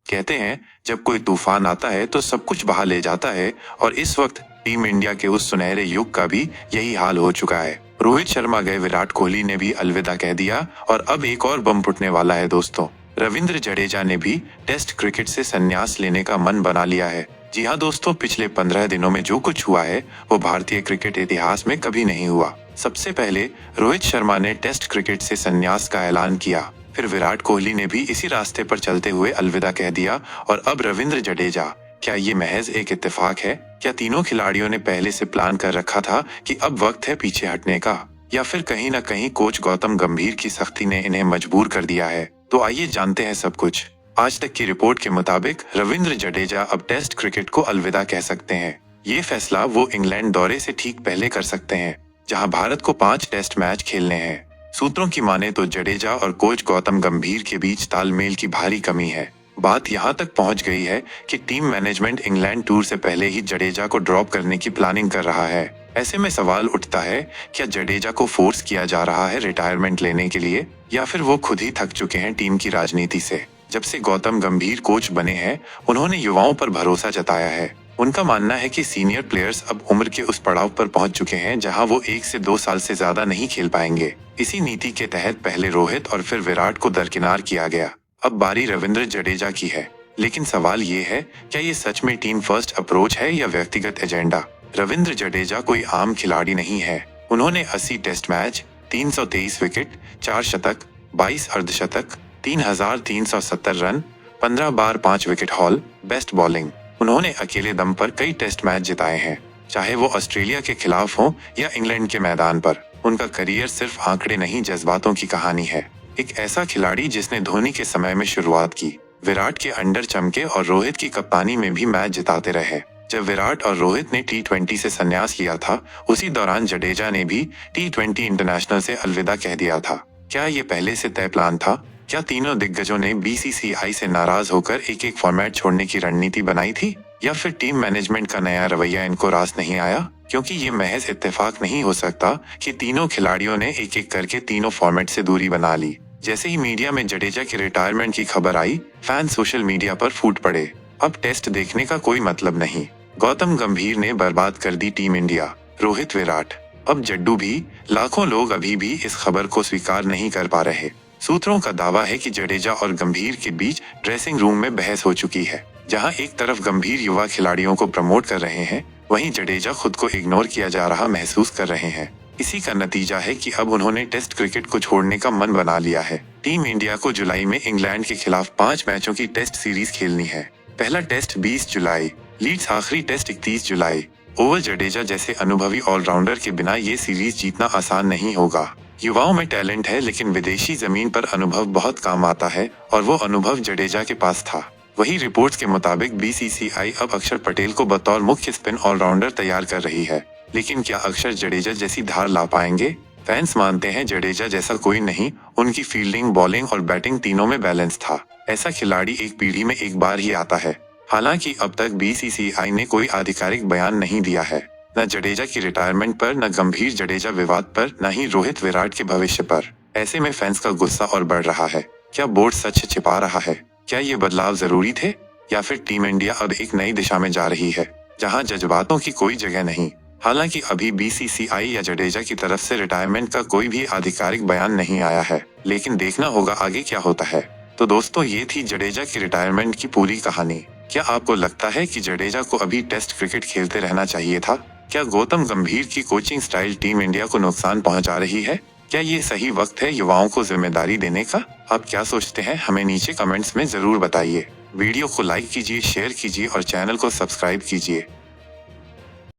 कहते हैं जब कोई तूफान आता है तो सब कुछ बहा ले जाता है, और इस वक्त टीम इंडिया के उस सुनहरे युग का भी यही हाल हो चुका है। रोहित शर्मा गए, विराट कोहली ने भी अलविदा कह दिया और अब एक और बम फुटने वाला है दोस्तों। रविंद्र जडेजा ने भी टेस्ट क्रिकेट से संन्यास लेने का मन बना लिया है। जी हाँ दोस्तों, पिछले 15 दिनों में जो कुछ हुआ है वो भारतीय क्रिकेट इतिहास में कभी नहीं हुआ। सबसे पहले रोहित शर्मा ने टेस्ट क्रिकेट से संन्यास का ऐलान किया, फिर विराट कोहली ने भी इसी रास्ते पर चलते हुए अलविदा कह दिया, और अब रविंद्र जडेजा। क्या ये महज एक इत्तेफाक है? क्या तीनों खिलाड़ियों ने पहले से प्लान कर रखा था कि अब वक्त है पीछे हटने का, या फिर कहीं ना कहीं कोच गौतम गंभीर की सख्ती ने इन्हें मजबूर कर दिया है? तो आइए जानते हैं सब कुछ। आज तक की रिपोर्ट के मुताबिक रविंद्र जडेजा अब टेस्ट क्रिकेट को अलविदा कह सकते हैं। ये फैसला वो इंग्लैंड दौरे से ठीक पहले कर सकते हैं, जहां भारत को 5 टेस्ट मैच खेलने हैं। सूत्रों की माने तो जडेजा और कोच गौतम गंभीर के बीच तालमेल की भारी कमी है। बात यहां तक पहुंच गई है कि टीम मैनेजमेंट इंग्लैंड टूर से पहले ही जडेजा को ड्रॉप करने की प्लानिंग कर रहा है। ऐसे में सवाल उठता है, क्या जडेजा को फोर्स किया जा रहा है रिटायरमेंट लेने के लिए, या फिर वो खुद ही थक चुके हैं टीम की राजनीति से? जब से गौतम गंभीर कोच बने हैं, उन्होंने युवाओं पर भरोसा जताया है। उनका मानना है कि सीनियर प्लेयर्स अब उम्र के उस पड़ाव पर पहुंच चुके हैं जहां वो 1 से 2 साल से ज्यादा नहीं खेल पाएंगे। इसी नीति के तहत पहले रोहित और फिर विराट को दरकिनार किया गया। अब बारी रविंद्र जडेजा की है। लेकिन सवाल ये है, क्या ये सच में टीम फर्स्ट अप्रोच है या व्यक्तिगत एजेंडा? रविंद्र जडेजा कोई आम खिलाड़ी नहीं है। उन्होंने 80 टेस्ट मैच, 323 विकेट, 4 शतक, 22 अर्धशतक, 3,370 रन, 15 बार 5 विकेट हॉल, बेस्ट बॉलिंग। उन्होंने अकेले दम पर कई टेस्ट मैच जिताए हैं, चाहे वो ऑस्ट्रेलिया के खिलाफ हो या इंग्लैंड के मैदान पर। उनका करियर सिर्फ आंकड़े नहीं, जज्बातों की कहानी है। एक ऐसा खिलाड़ी जिसने धोनी के समय में शुरुआत की, विराट के अंडर चमके और रोहित की कप्तानी में भी मैच जिताते रहे। जब विराट और रोहित ने T20 से संन्यास लिया था, उसी दौरान जडेजा ने भी T20 इंटरनेशनल से अलविदा कह दिया था। क्या ये पहले से तय प्लान था? क्या तीनों दिग्गजों ने BCCI से नाराज होकर एक एक फॉर्मेट छोड़ने की रणनीति बनाई थी, या फिर टीम मैनेजमेंट का नया रवैया इनको रास नहीं आया? क्योंकि ये महज इत्तेफाक नहीं हो सकता कि तीनों खिलाड़ियों ने एक एक करके तीनों फॉर्मेट से दूरी बना ली। जैसे ही मीडिया में जडेजा के रिटायरमेंट की खबर आई, फैन सोशल मीडिया पर फूट पड़े। अब टेस्ट देखने का कोई मतलब नहीं। गौतम गंभीर ने बर्बाद कर दी टीम इंडिया, रोहित विराट, अब जड्डू भी। लाखों लोग अभी भी इस खबर को स्वीकार नहीं कर पा रहे। सूत्रों का दावा है कि जडेजा और गंभीर के बीच ड्रेसिंग रूम में बहस हो चुकी है। जहां एक तरफ गंभीर युवा खिलाड़ियों को प्रमोट कर रहे हैं, वहीं जडेजा खुद को इग्नोर किया जा रहा महसूस कर रहे हैं। इसी का नतीजा है कि अब उन्होंने टेस्ट क्रिकेट को छोड़ने का मन बना लिया है। टीम इंडिया को जुलाई में इंग्लैंड के खिलाफ 5 मैचों की टेस्ट सीरीज खेलनी है। पहला टेस्ट 20 जुलाई, लीड्स आखिरी टेस्ट 31 जुलाई। ओवर जडेजा जैसे अनुभवी ऑलराउंडर के बिना ये सीरीज जीतना आसान नहीं होगा। युवाओं में टैलेंट है, लेकिन विदेशी जमीन पर अनुभव बहुत काम आता है, और वो अनुभव जडेजा के पास था। वही रिपोर्ट्स के मुताबिक BCCI अब अक्षर पटेल को बतौर मुख्य स्पिन ऑलराउंडर तैयार कर रही है। लेकिन क्या अक्षर जडेजा जैसी धार ला पाएंगे? फैंस मानते हैं जडेजा जैसा कोई नहीं। उनकी फील्डिंग, बॉलिंग और बैटिंग तीनों में बैलेंस था। ऐसा खिलाड़ी एक पीढ़ी में एक बार ही आता है। हालांकि अब तक BCCI ने कोई आधिकारिक बयान नहीं दिया है, न जडेजा की रिटायरमेंट पर, न गंभीर जडेजा विवाद पर, न ही रोहित विराट के भविष्य पर। ऐसे में फैंस का गुस्सा और बढ़ रहा है। क्या बोर्ड सच छिपा रहा है? क्या ये बदलाव जरूरी थे, या फिर टीम इंडिया अब एक नई दिशा में जा रही है जहां जज्बातों की कोई जगह नहीं? हालांकि अभी BCCI या जडेजा की तरफ से रिटायरमेंट का कोई भी आधिकारिक बयान नहीं आया है, लेकिन देखना होगा आगे क्या होता है। तो दोस्तों, ये थी जडेजा की रिटायरमेंट की पूरी कहानी। क्या आपको लगता है कि जडेजा को अभी टेस्ट क्रिकेट खेलते रहना चाहिए था? क्या गौतम गंभीर की कोचिंग स्टाइल टीम इंडिया को नुकसान पहुंचा रही है? क्या ये सही वक्त है युवाओं को जिम्मेदारी देने का? आप क्या सोचते हैं, हमें नीचे कमेंट्स में जरूर बताइए। वीडियो को लाइक कीजिए, शेयर कीजिए और चैनल को सब्सक्राइब कीजिए।